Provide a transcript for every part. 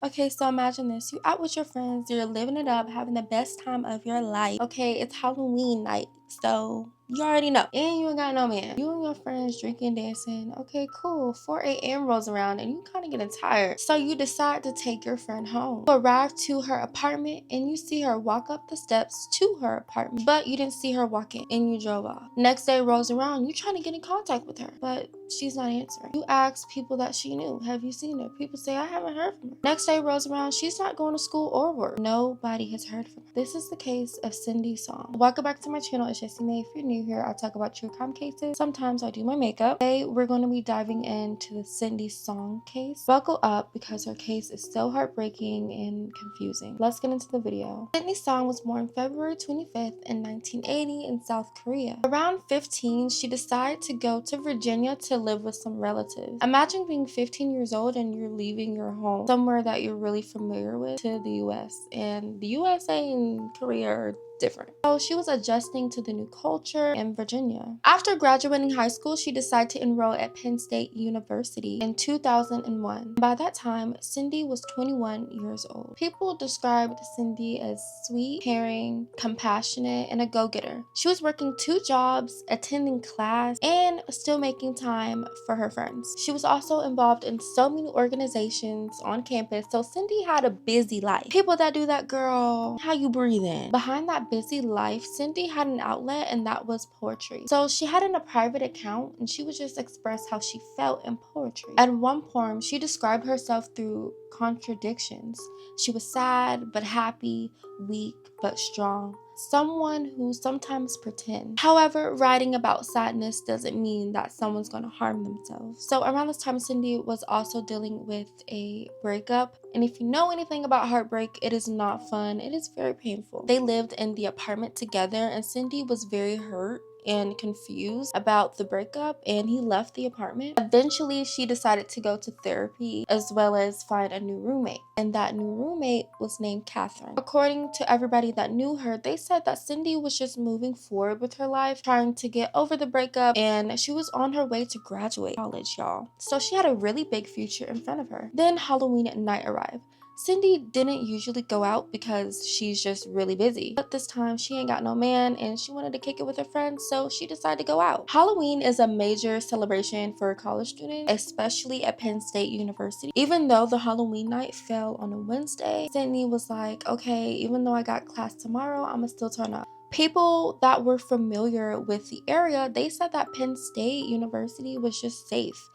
Okay, so imagine this. You out with your friends, you're living it up, having the best time of your life. Okay, it's Halloween night, so you already know. And you ain't got no man. You and your friends drinking, dancing. Okay, cool. 4 a.m. rolls around and you kind of getting tired. So you decide to take your friend home. You arrive to her apartment and you see her walk up the steps to her apartment. But you didn't see her walk in and you drove off. Next day rolls around, you trying to get in contact with her, but she's not answering. You ask people that she knew, have you seen her? People say, I haven't heard from her. Next day rolls around, she's not going to school or work. Nobody has heard from her. This is the case of Cindy Song. Welcome back to my channel. It's Jessie May. If you're new here, I talk about true crime cases. Sometimes I do my makeup. Today, we're going to be diving into the Cindy Song case. Buckle up because her case is so heartbreaking and confusing. Let's get into the video. Cindy Song was born February 25th in 1980 in South Korea. Around 15, she decided to go to Virginia to live with some relatives. Imagine being 15 years old and you're leaving your home, somewhere that you're really familiar with, to the US. And the USA and Korea are different. So she was adjusting to the new culture in Virginia. After graduating high school, she decided to enroll at Penn State University in 2001. By that time, Cindy was 21 years old. People described Cindy as sweet, caring, compassionate, and a go-getter. She was working 2 jobs, attending class, and still making time for her friends. She was also involved in so many organizations on campus, so Cindy had a busy life. People that do that, girl, how you breathing? Behind that busy life, Cindy had an outlet, and that was poetry. So she had a private account and she would just express how she felt in poetry. At one poem, she described herself through contradictions. She was sad but happy, weak but strong, someone who sometimes pretends. However, writing about sadness doesn't mean that someone's going to harm themselves. So around this time, Cindy was also dealing with a breakup. And if you know anything about heartbreak, it is not fun. It is very painful. They lived in the apartment together and Cindy was very hurt and confused about the breakup, and he left the apartment. Eventually, she decided to go to therapy as well as find a new roommate, and that new roommate was named Catherine. According to everybody that knew her, they said that Cindy was just moving forward with her life, trying to get over the breakup, and she was on her way to graduate college, y'all. So she had a really big future in front of her. Then Halloween at night arrived. Cindy didn't usually go out because she's just really busy. But this time she ain't got no man and she wanted to kick it with her friends, so she decided to go out. Halloween is a major celebration for college students, especially at Penn State University. Even though the Halloween night fell on a Wednesday, Cindy was like, okay, even though I got class tomorrow, I'ma still turn up. People that were familiar with the area, they said that Penn State University was just safe.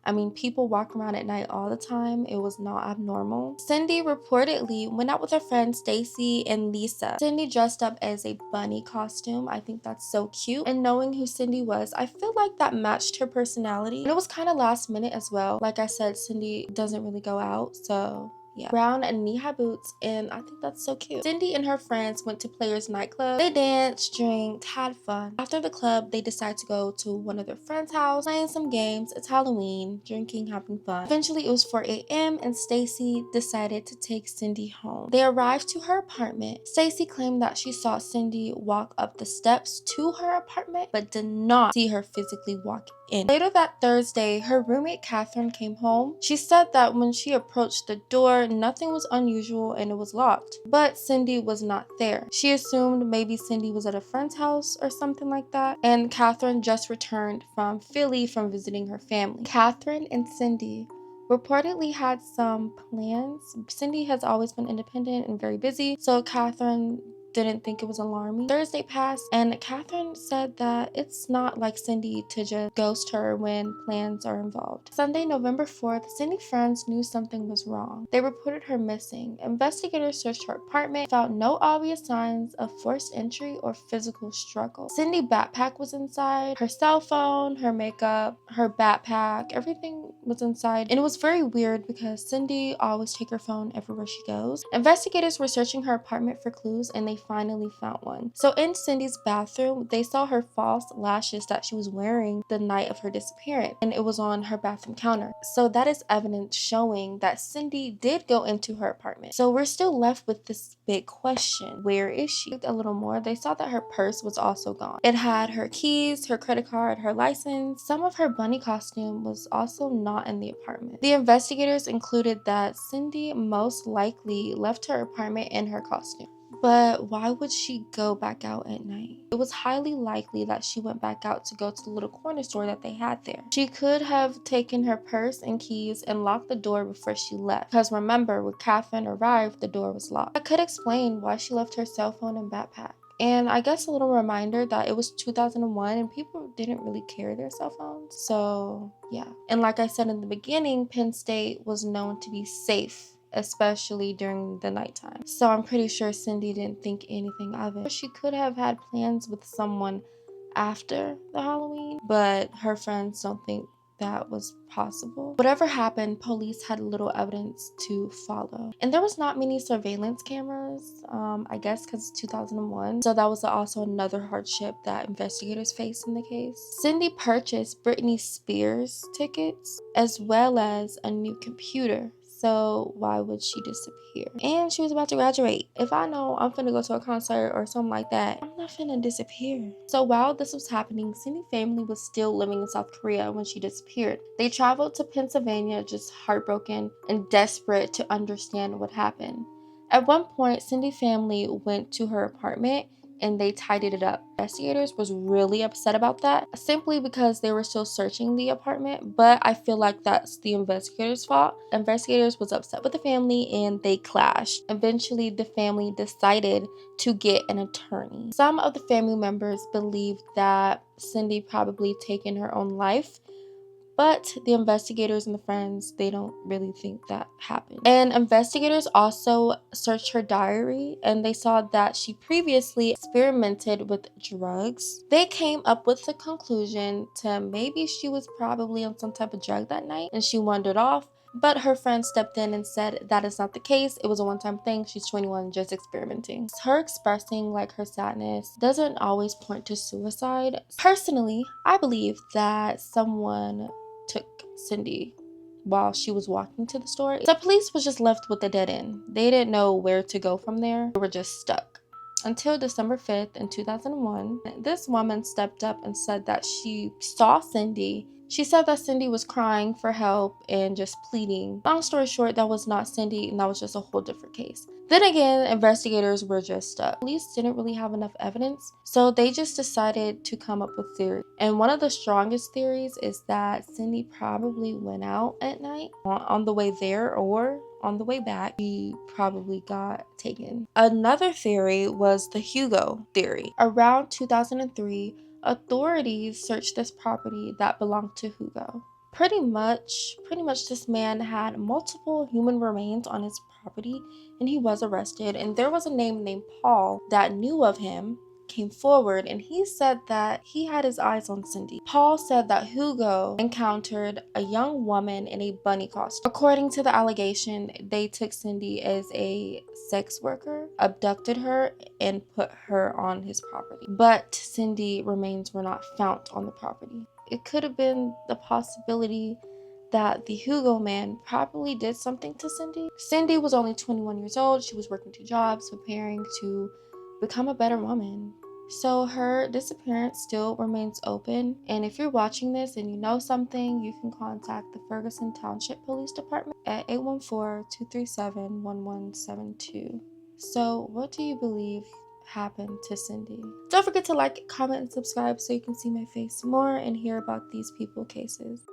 I mean, people walk around at night all the time. It was not abnormal. Cindy reportedly went out with her friends Stacy and Lisa. Cindy dressed up as a bunny costume. I think that's so cute. And knowing who Cindy was, I feel like that matched her personality. And it was kind of last minute as well. Like I said, Cindy doesn't really go out, so yeah. Brown and knee-high boots, and I think that's so cute. Cindy and her friends went to Players nightclub. They danced, drank, had fun. After the club, they decided to go to one of their friends' house, playing some games. It's Halloween, drinking, having fun. Eventually, it was 4 a.m. and Stacy decided to take Cindy home. They arrived to her apartment. Stacy claimed that she saw Cindy walk up the steps to her apartment, but did not see her physically walk in. Later that Thursday, her roommate Catherine came home. She said that when she approached the door, nothing was unusual and it was locked. But Cindy was not there. She assumed maybe Cindy was at a friend's house or something like that. And Catherine just returned from Philly from visiting her family. Catherine and Cindy reportedly had some plans. Cindy has always been independent and very busy, so Catherine didn't think it was alarming. Thursday passed and Catherine said that it's not like Cindy to just ghost her when plans are involved. Sunday, November 4th, Cindy's friends knew something was wrong. They reported her missing. Investigators searched her apartment, found no obvious signs of forced entry or physical struggle. Cindy's backpack was inside, her cell phone, her makeup, her backpack, everything was inside. And it was very weird because Cindy always takes her phone everywhere she goes. Investigators were searching her apartment for clues and they finally found one. So in Cindy's bathroom, they saw her false lashes that she was wearing the night of her disappearance, and it was on her bathroom counter. So that is evidence showing that Cindy did go into her apartment. So we're still left with this big question: where is she? A little more, they saw that her purse was also gone. It had her keys, her credit card, her license. Some of her bunny costume was also not in the apartment. The investigators included that Cindy most likely left her apartment in her costume. But why would she go back out at night? It was highly likely that she went back out to go to the little corner store that they had there. She could have taken her purse and keys and locked the door before she left. Because remember, when Catherine arrived, the door was locked. That could explain why she left her cell phone and backpack. And I guess a little reminder that it was 2001 and people didn't really carry their cell phones. So yeah. And like I said in the beginning, Penn State was known to be safe, especially during the nighttime. So I'm pretty sure Cindy didn't think anything of it. She could have had plans with someone after the Halloween, but her friends don't think that was possible. Whatever happened, police had little evidence to follow. And there was not many surveillance cameras, I guess because it's 2001. So that was also another hardship that investigators faced in the case. Cindy purchased Britney Spears tickets as well as a new computer. So why would she disappear? And she was about to graduate. If I know I'm finna go to a concert or something like that, I'm not finna disappear. So while this was happening, Cindy's family was still living in South Korea when she disappeared. They traveled to Pennsylvania just heartbroken and desperate to understand what happened. At one point, Cindy's family went to her apartment and they tidied it up. Investigators was really upset about that, simply because they were still searching the apartment, but I feel like that's the investigators' fault. Investigators was upset with the family and they clashed. Eventually, the family decided to get an attorney. Some of the family members believed that Cindy probably taken her own life, but the investigators and the friends, they don't really think that happened. And investigators also searched her diary and they saw that she previously experimented with drugs. They came up with the conclusion to maybe she was probably on some type of drug that night and she wandered off. But her friend stepped in and said that is not the case. It was a one-time thing. She's 21, just experimenting. Her expressing like her sadness doesn't always point to suicide. Personally, I believe that someone took Cindy while she was walking to the store. The police was just left with a dead end. They didn't know where to go from there. They were just stuck. Until December 5th in 2001, this woman stepped up and said that she saw Cindy. She said that Cindy was crying for help and just pleading. Long story short, that was not Cindy and that was just a whole different case. Then again, investigators were just stuck. Police didn't really have enough evidence, so they just decided to come up with theories. And one of the strongest theories is that Cindy probably went out at night on the way there or on the way back. She probably got taken. Another theory was the Hugo theory. Around 2003, authorities searched this property that belonged to Hugo. Pretty much this man had multiple human remains on his property and he was arrested, and there was a name named Paul that knew of him, came forward, and he said that he had his eyes on Cindy. Paul said that Hugo encountered a young woman in a bunny costume. According to the allegation, they took Cindy as a sex worker, abducted her, and put her on his property. But Cindy remains were not found on the property. It could have been the possibility that the Hugo man probably did something to Cindy. Cindy was only 21 years old. She was working 2 jobs, preparing to become a better woman. So her disappearance still remains open. And if you're watching this and you know something, you can contact the Ferguson Township Police Department at 814-237-1172. So what do you believe happened to Cindy? Don't forget to like, comment, and subscribe so you can see my face more and hear about these people cases.